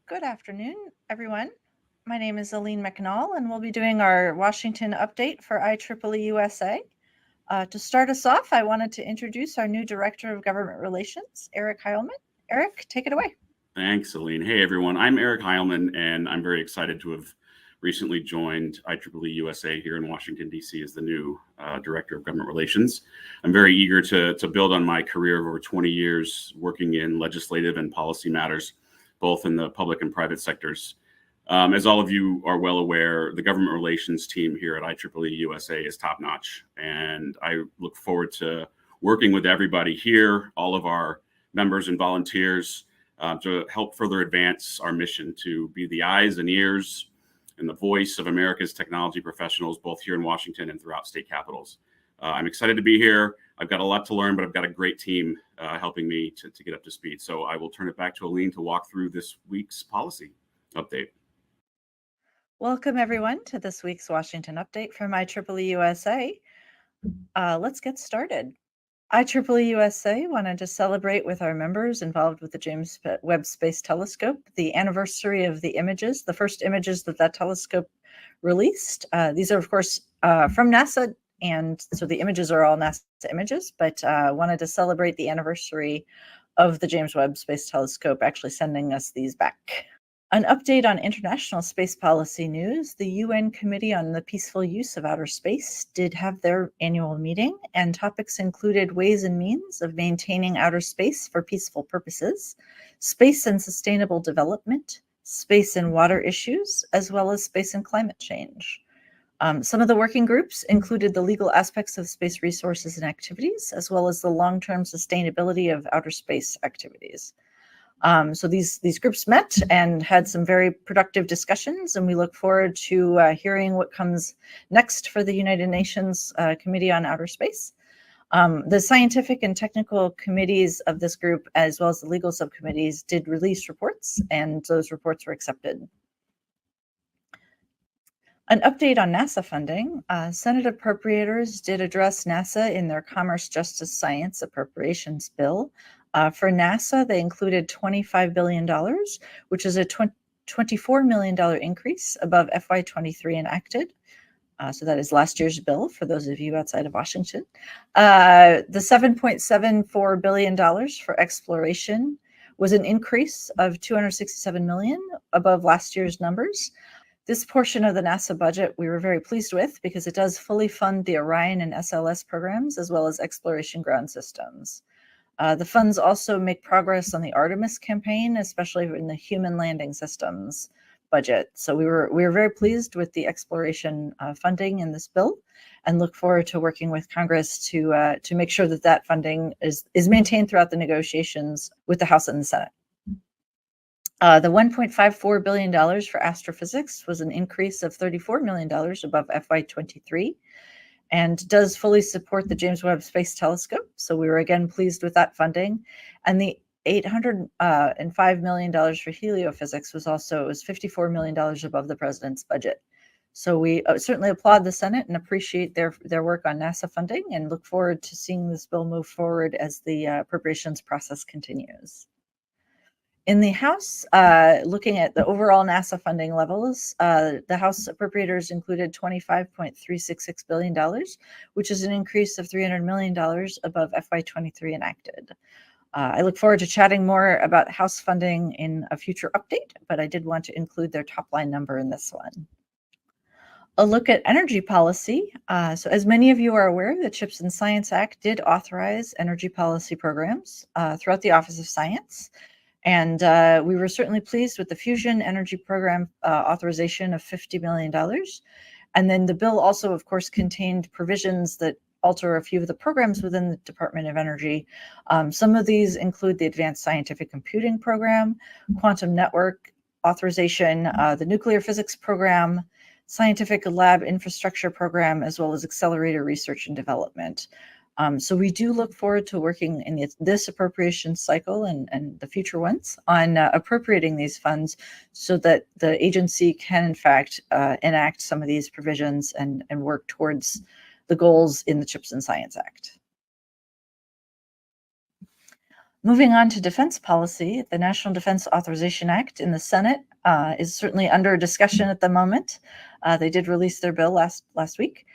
Good afternoon, everyone. My name is Aline McNall, and we'll be doing our Washington update for IEEE-USA. To start us off, I wanted to introduce our new Director of Government Relations, Eric Heilman. Eric, take it away. Thanks, Aline. Hey, everyone. I'm Eric Heilman, and I'm very excited to have recently joined IEEE-USA here in Washington, D.C. as the new Director of Government Relations. I'm very eager to build on my career of over 20 years working in legislative and policy matters, both in the public and private sectors. As all of you are well aware, the government relations team here at IEEE-USA is top-notch, and I look forward to working with everybody here, all of our members and volunteers, to help further advance our mission to be the eyes and ears and the voice of America's technology professionals, both here in Washington and throughout state capitals. I'm excited to be here. I've got a lot to learn, but I've got a great team helping me to get up to speed. So I will turn it back to Aline to walk through this week's policy update. Welcome, everyone, to this week's Washington update from IEEE-USA. Let's get started. IEEE-USA wanted to celebrate with our members involved with the James Webb Space Telescope the anniversary of the images, the first images that telescope released. These are, of course, from NASA, and so the images are all NASA images, but wanted to celebrate the anniversary of the James Webb Space Telescope actually sending us these back. An update on international space policy news. The UN Committee on the Peaceful Use of Outer Space did have their annual meeting, and topics included ways and means of maintaining outer space for peaceful purposes, space and sustainable development, space and water issues, as well as space and climate change. Some of the working groups included the legal aspects of space resources and activities, as well as the long-term sustainability of outer space activities. So these groups met and had some very productive discussions, and we look forward to hearing what comes next for the United Nations Committee on Outer Space. The scientific and technical committees of this group, as well as the legal subcommittees, did release reports, and those reports were accepted. An update on NASA funding. Senate appropriators did address NASA in their Commerce, Justice, Science Appropriations Bill. For NASA, they included $25 billion, which is a $24 million increase above FY23 enacted. So that is last year's bill for those of you outside of Washington. The $7.74 billion for exploration was an increase of $267 million above last year's numbers. This portion of the NASA budget we were very pleased with because it does fully fund the Orion and SLS programs as well as exploration ground systems. The funds also make progress on the Artemis campaign, especially in the human landing systems budget. So we were very pleased with the exploration funding in this bill, and look forward to working with Congress to make sure that funding is maintained throughout the negotiations with the House and the Senate. The $1.54 billion for astrophysics was an increase of $34 million above FY23. And does fully support the James Webb Space Telescope. So we were again pleased with that funding. And the $805 million for heliophysics was $54 million above the president's budget. So we certainly applaud the Senate and appreciate their work on NASA funding, and look forward to seeing this bill move forward as the appropriations process continues. In the House, looking at the overall NASA funding levels, the House appropriators included $25.366 billion, which is an increase of $300 million above FY23 enacted. I look forward to chatting more about House funding in a future update, but I did want to include their top line number in this one. A look at energy policy. So as many of you are aware, the CHIPS and Science Act did authorize energy policy programs throughout the Office of Science. And we were certainly pleased with the fusion energy program authorization of $50 million. And then the bill also, of course, contained provisions that alter a few of the programs within the Department of Energy. Some of these include the Advanced Scientific Computing Program, Quantum Network Authorization, the Nuclear Physics Program, Scientific Lab Infrastructure Program, as well as Accelerator Research and Development. So we do look forward to working in this appropriation cycle and the future ones on appropriating these funds so that the agency can, in fact, enact some of these provisions and work towards the goals in the CHIPS and Science Act. Moving on to defense policy, the National Defense Authorization Act in the Senate is certainly under discussion at the moment. They did release their bill last week.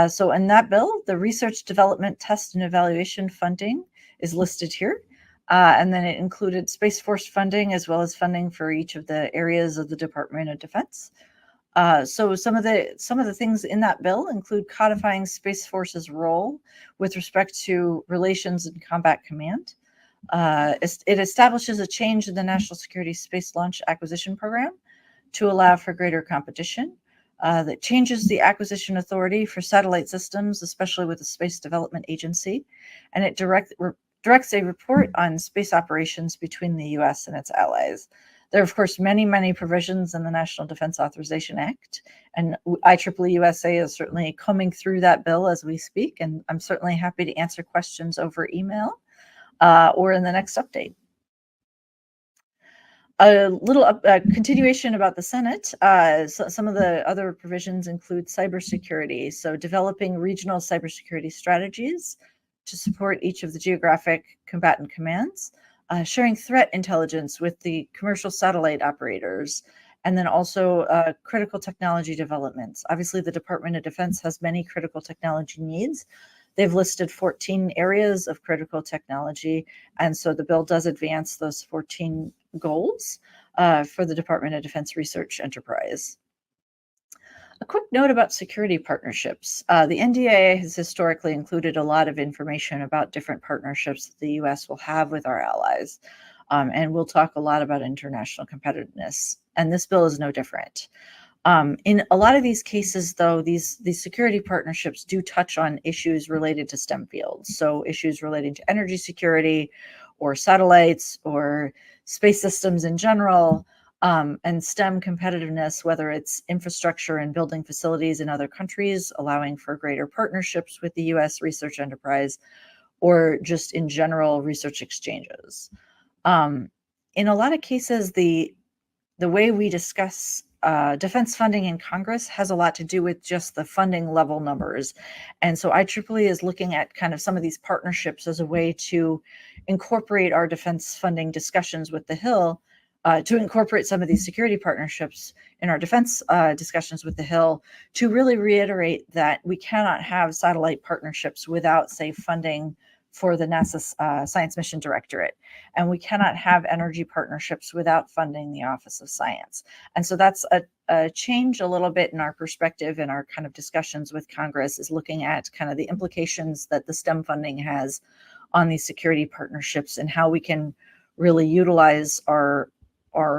So in that bill, the research, development, test, and evaluation funding is listed here. And then it included Space Force funding as well as funding for each of the areas of the Department of Defense. So some of the things in that bill include codifying Space Force's role with respect to relations and combat command. It establishes a change in the National Security Space Launch Acquisition Program to allow for greater competition. That changes the acquisition authority for satellite systems, especially with the Space Development Agency, and it directs a report on space operations between the U.S. and its allies. There are, of course, many provisions in the National Defense Authorization Act, and IEEE-USA is certainly combing through that bill as we speak, and I'm certainly happy to answer questions over email or in the next update. A little continuation about the Senate. So some of the other provisions include cybersecurity. So developing regional cybersecurity strategies to support each of the geographic combatant commands, sharing threat intelligence with the commercial satellite operators, and then also critical technology developments. Obviously, the Department of Defense has many critical technology needs. They've listed 14 areas of critical technology, and so the bill does advance those 14 goals for the Department of Defense research enterprise. A quick note about security partnerships. The NDAA has historically included a lot of information about different partnerships that the U.S. will have with our allies, and we'll talk a lot about international competitiveness, and this bill is no different. In a lot of these cases, though, these security partnerships do touch on issues related to STEM fields. So issues relating to energy security or satellites or space systems in general, and STEM competitiveness, whether it's infrastructure and building facilities in other countries, allowing for greater partnerships with the U.S. research enterprise, or just in general research exchanges. In a lot of cases, the way we discuss defense funding in Congress has a lot to do with just the funding level numbers. And so IEEE is looking at kind of some of these partnerships as a way to incorporate our defense funding discussions with the Hill, to incorporate some of these security partnerships in our defense discussions with the Hill, to really reiterate that we cannot have satellite partnerships without, say, funding for the NASA Science Mission Directorate. And we cannot have energy partnerships without funding the Office of Science. And so that's a change a little bit in our perspective in our kind of discussions with Congress, is looking at kind of the implications that the STEM funding has on these security partnerships and how we can really utilize our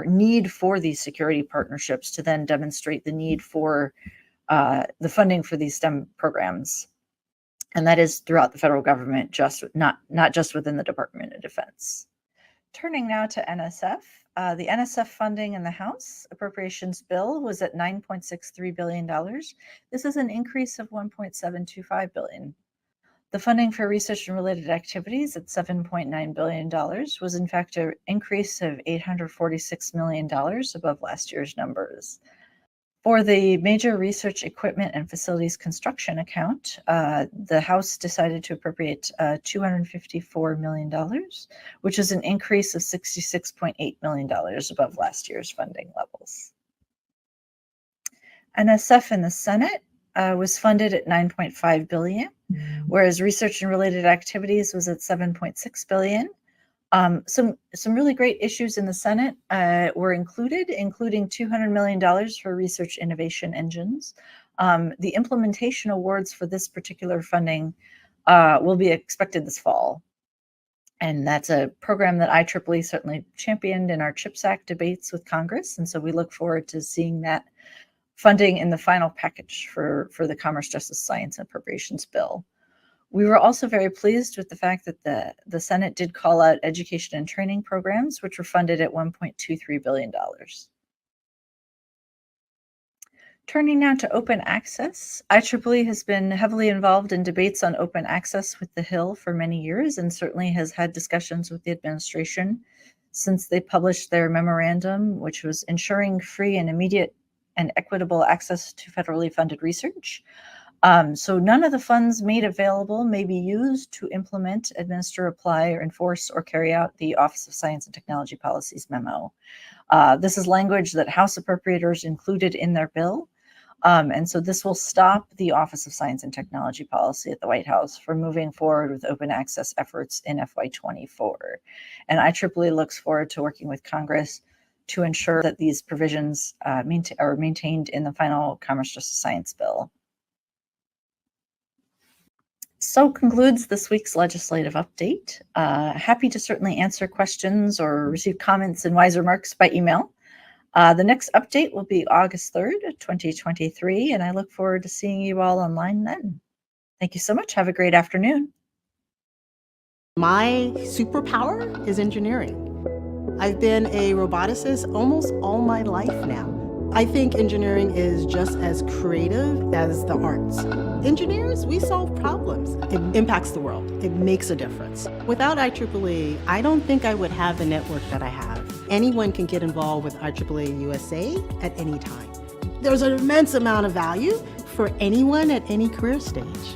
need for these security partnerships to then demonstrate the need for the funding for these STEM programs. And that is throughout the federal government, not just within the Department of Defense. Turning now to NSF. The NSF funding in the House Appropriations Bill was at $9.63 billion. This is an increase of $1.725 billion. The funding for research and related activities at $7.9 billion was in fact an increase of $846 million above last year's numbers. For the major research equipment and facilities construction account, the House decided to appropriate $254 million, which is an increase of $66.8 million above last year's funding levels. NSF in the Senate was funded at $9.5 billion, whereas research and related activities was at $7.6 billion. Some really great issues in the Senate were including $200 million for research innovation engines. The implementation awards for this particular funding will be expected this fall. And that's a program that IEEE certainly championed in our CHIPS Act debates with Congress. And so we look forward to seeing that funding in the final package for the Commerce, Justice, Science, and Appropriations Bill. We were also very pleased with the fact that the Senate did call out education and training programs, which were funded at $1.23 billion. Turning now to open access, IEEE has been heavily involved in debates on open access with the Hill for many years, and certainly has had discussions with the administration since they published their memorandum, which was ensuring free and immediate and equitable access to federally funded research. So none of the funds made available may be used to implement, administer, apply, or enforce or carry out the Office of Science and Technology Policies memo. This is language that House appropriators included in their bill. And so this will stop the Office of Science and Technology Policy at the White House from moving forward with open access efforts in FY24. And IEEE looks forward to working with Congress to ensure that these provisions are maintained in the final Commerce Justice Science bill. So concludes this week's legislative update. Happy to certainly answer questions or receive comments and wise remarks by email. The next update will be August 3rd, 2023, and I look forward to seeing you all online then. Thank you so much. Have a great afternoon. My superpower is engineering. I've been a roboticist almost all my life now. I think engineering is just as creative as the arts. Engineers, we solve problems. It impacts the world. It makes a difference. Without IEEE, I don't think I would have the network that I have. Anyone can get involved with IEEE-USA at any time. There's an immense amount of value for anyone at any career stage.